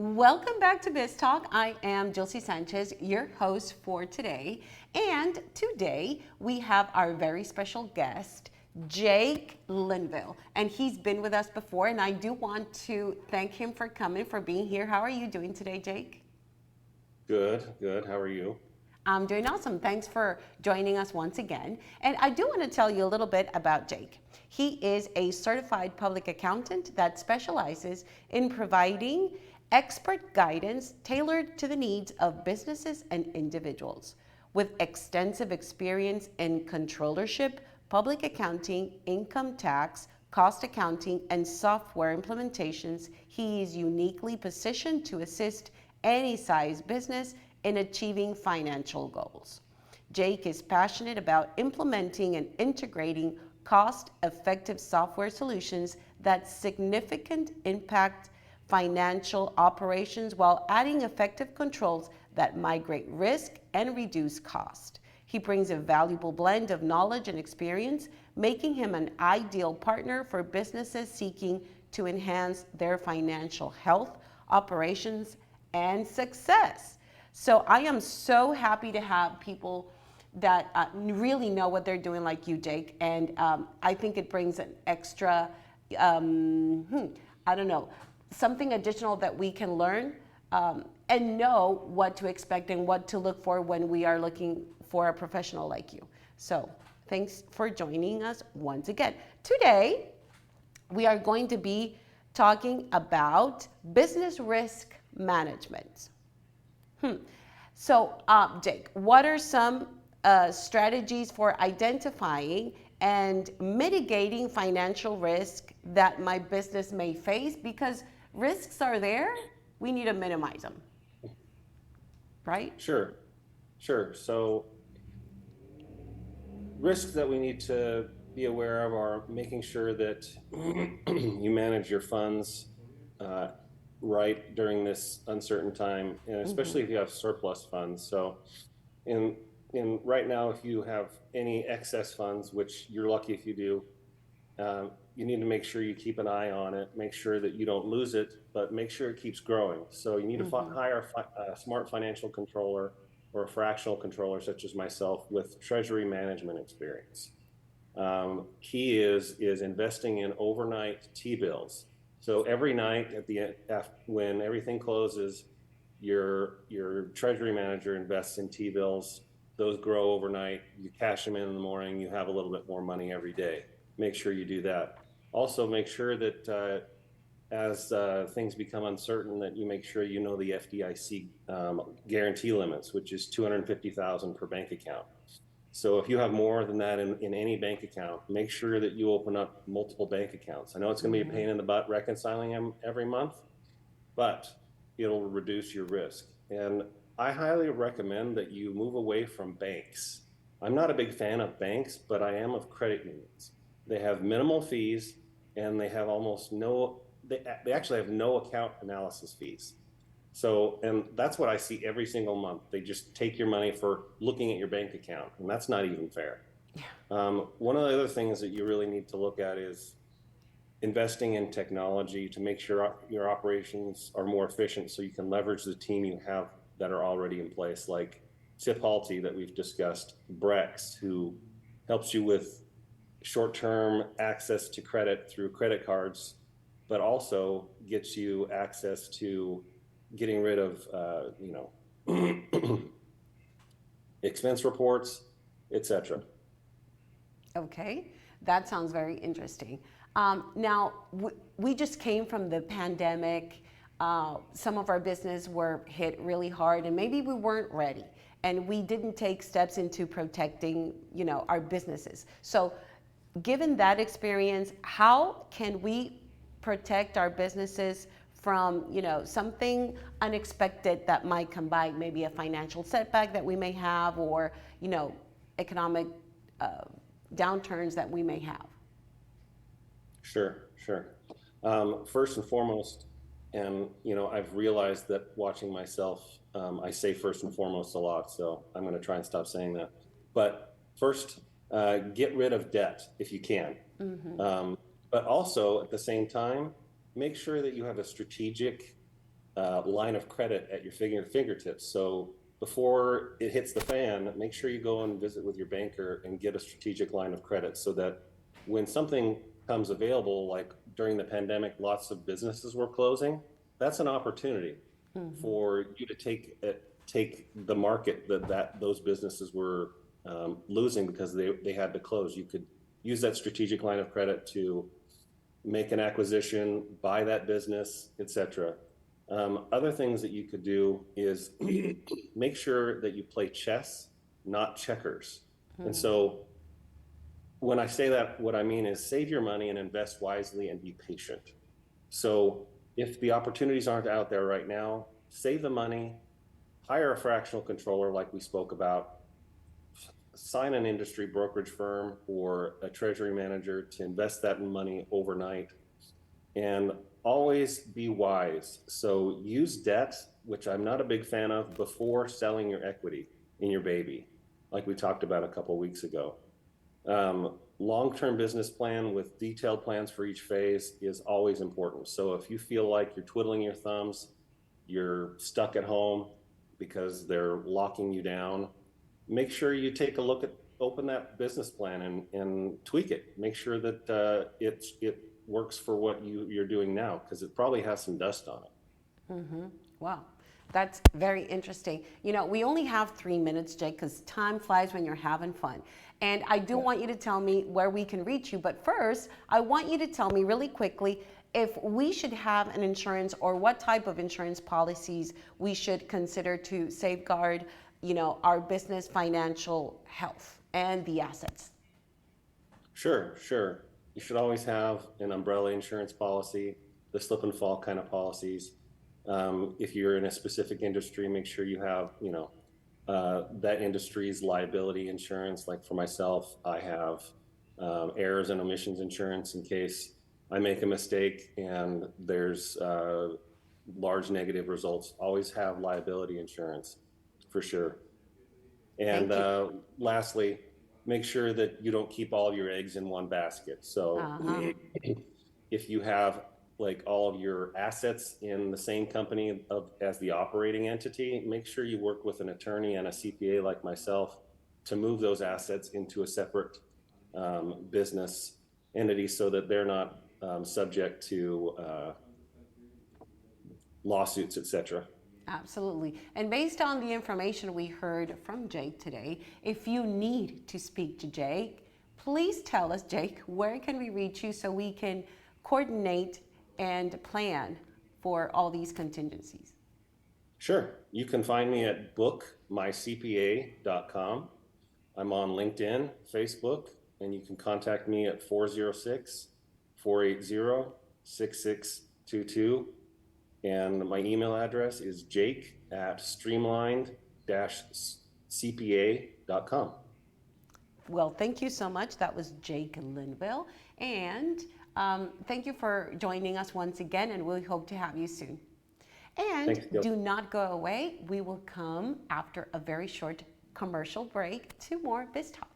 Welcome back to Biz Talk. I am Josie Sanchez, your host for today. And today we have our very special guest, Jake Linville. And he's been with us before, and I do want to thank him for coming, for being here. How are you doing today, Jake? Good, good. How are you? I'm doing awesome. Thanks for joining us once again. And I do want to tell you a little bit about Jake. He is a certified public accountant that specializes in providing expert guidance tailored to the needs of businesses and individuals. With extensive experience in controllership, public accounting, income tax, cost accounting, and software implementations, he is uniquely positioned to assist any size business in achieving financial goals. Jake is passionate about implementing and integrating cost-effective software solutions that significantly impact financial operations while adding effective controls that migrate risk and reduce cost. He brings a valuable blend of knowledge and experience, making him an ideal partner for businesses seeking to enhance their financial health, operations, and success. So I am so happy to have people that really know what they're doing, like you, Jake. And I think it brings an extra, I don't know, something additional that we can learn and know what to expect and what to look for when we are looking for a professional like you. So thanks for joining us once again. Today, we are going to be talking about business risk management. So, Jake, what are some strategies for identifying and mitigating financial risk that my business may face? Because risks are there, we need to minimize them, right? Sure, sure. So, risks that we need to be aware of are making sure that you manage your funds uh, right during this uncertain time, and especially if you have surplus funds. So, in right now, if you have any excess funds, which you're lucky if you do, you need to make sure you keep an eye on it, make sure that you don't lose it, but make sure it keeps growing. So you need to hire a smart financial controller or a fractional controller, such as myself, with treasury management experience. Key is investing in overnight T-bills. So every night when everything closes, your treasury manager invests in T-bills. Those grow overnight. You cash them in the morning. You have a little bit more money every day. Make sure you do that. Also, make sure that as things become uncertain, that you make sure you know the FDIC guarantee limits, which is 250,000 per bank account. So if you have more than that in any bank account, make sure that you open up multiple bank accounts. I know it's going to be a pain in the butt reconciling them every month, but it'll reduce your risk. And I highly recommend that you move away from banks. I'm not a big fan of banks, but I am of credit unions. They have minimal fees, and they have almost no, they actually have no account analysis fees. So, and that's what I see every single month. They just take your money for looking at your bank account, and that's not even fair. One of the other things that you really need to look at is investing in technology to make sure your operations are more efficient so you can leverage the team you have that are already in place, like Tipalti that we've discussed, Brex, who helps you with short-term access to credit through credit cards, but also gets you access to getting rid of, expense reports, etc. Okay, that sounds very interesting. Now, we just came from the pandemic. Some of our business were hit really hard, and maybe we weren't ready, and we didn't take steps into protecting, our businesses. So, given that experience, how can we protect our businesses from, something unexpected that might come by, maybe a financial setback that we may have, or, economic downturns that we may have? Sure, sure. First and foremost, and I've realized that watching myself, I say first and foremost a lot, so I'm going to try and stop saying that. But first, get rid of debt if you can. But also at the same time, make sure that you have a strategic line of credit at your fingertips. So before it hits the fan, make sure you go and visit with your banker and get a strategic line of credit so that when something comes available, like during the pandemic, lots of businesses were closing. That's an opportunity for you to take the market that those businesses were losing because they had to close. You could use that strategic line of credit to make an acquisition, buy that business, etc. Other things that you could do is make sure that you play chess, not checkers. And so when I say that, what I mean is save your money and invest wisely and be patient. So if the opportunities aren't out there right now, save the money, hire a fractional controller like we spoke about, sign an industry brokerage firm or a treasury manager to invest that money overnight, and always be wise. So use debt, which I'm not a big fan of, before selling your equity in your baby, like we talked about a couple weeks ago. Long-term business plan with detailed plans for each phase is always important. So if you feel like you're twiddling your thumbs, you're stuck at home because they're locking you down, make sure you take a look at, open that business plan and tweak it. Make sure that it works for what you're doing now, because it probably has some dust on it. Wow, that's very interesting. You know, we only have 3 minutes, Jake, because time flies when you're having fun. And I do want you to tell me where we can reach you. But first, I want you to tell me really quickly if we should have an insurance or what type of insurance policies we should consider to safeguard, you know, our business financial health and the assets. Sure. You should always have an umbrella insurance policy, the slip and fall kind of policies. If you're in a specific industry, make sure you have, that industry's liability insurance. Like for myself, I have errors and omissions insurance in case I make a mistake and there's large negative results. Always have liability insurance for sure. And lastly, make sure that you don't keep all of your eggs in one basket. So if you have like all of your assets in the same company as the operating entity, make sure you work with an attorney and a CPA like myself to move those assets into a separate business entity so that they're not subject to lawsuits, etc. Absolutely. And based on the information we heard from Jake today, if you need to speak to Jake, please tell us, Jake, where can we reach you so we can coordinate and plan for all these contingencies? Sure. You can find me at bookmycpa.com. I'm on LinkedIn, Facebook, and you can contact me at 406-480-6622. And my email address is jake@streamlined-cpa.com. Well, thank you so much. That was Jake Linville. And thank you for joining us once again, and we hope to have you soon. And Thanks, do not go away. We will come after a very short commercial break to more Biz Talk.